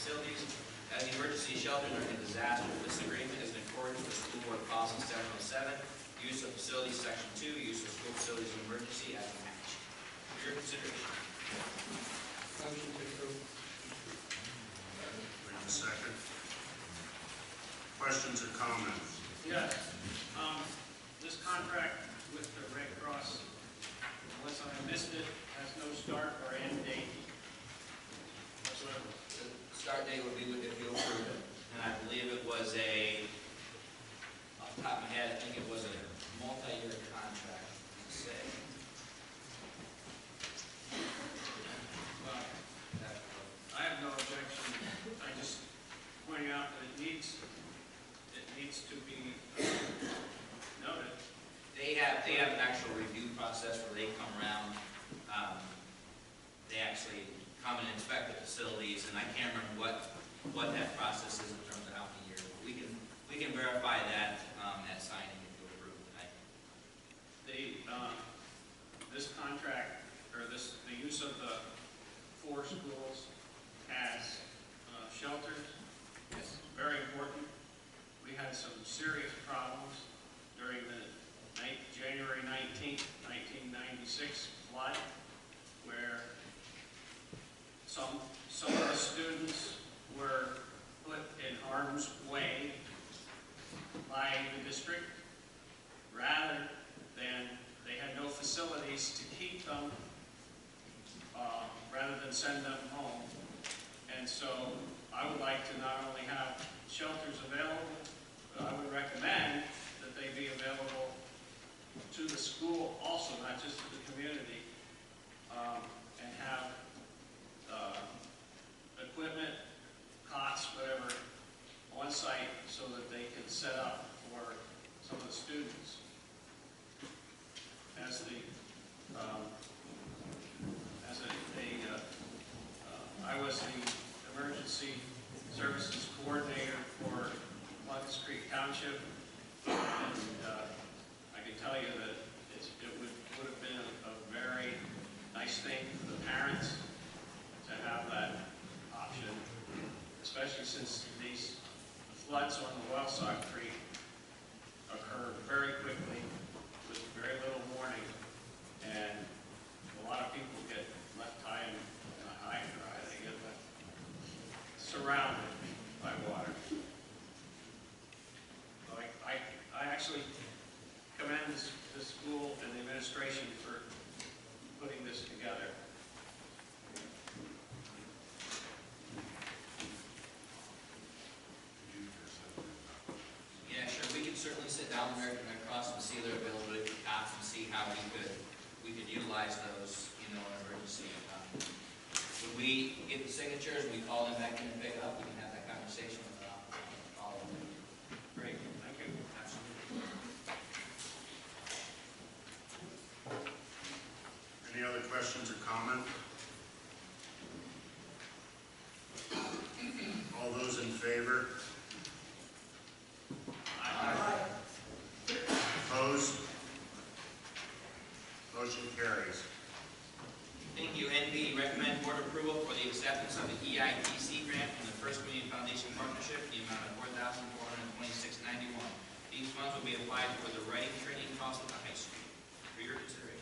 facilities as an emergency shelter during a disaster. This agreement is in accordance with School Board Policy 707, use of facilities Section 2, use of school facilities in emergency as a match. For your consideration. Motion to approve. We have a second. Questions or comments? Yes. This contract with the Red Cross, unless I missed it, has no start or end date whatsoever. The start date would be if you approve it. And I believe it was off the top of my head, I think it was a multi-year contract, let's say. Well, I have no objection. I just pointing out that it needs to be noted. They have an actual review process where they come around. They actually come and inspect the facilities, and I can't remember what that process is in terms of how many years. But we can verify that at signing if you approve tonight. This contract, or the use of the 4 schools as shelters, is very important. We had some serious problems during the January 19th, 1996 flood, where some of the students were put in harm's way by the district, rather than they had no facilities to keep them, rather than send them home. And so I would like to not only have shelters available, but I would recommend that they be available to the school also, not just to the community, and have equipment, cots, whatever, on site so that they can set up for some of the students. I was the emergency services coordinator for Pleasant Creek Township, and I can tell you that it would have been a very nice thing for the parents to have that option, especially since these floods on the Wellsock Creek occur very quickly with very little warning, and a lot of people get left high in a high and dry. They get left surrounded by water. So I actually commend the school and the administration for putting this together. Yeah, sure. We can certainly sit down with American Red Cross and see their availability for cots and see how we could utilize those, in an emergency. When we get the signatures, we call them back in and pick up. We can have that conversation with all of them. Great, thank you. Absolutely. Any other questions or comments? All those in favor? Aye. Opposed? Motion carries. Thank you. NB, recommend board approval for the acceptance of the EITC grant from the First Community Foundation Partnership, the amount of $4,426.91. These funds will be applied for the writing training cost at the high school. For your consideration.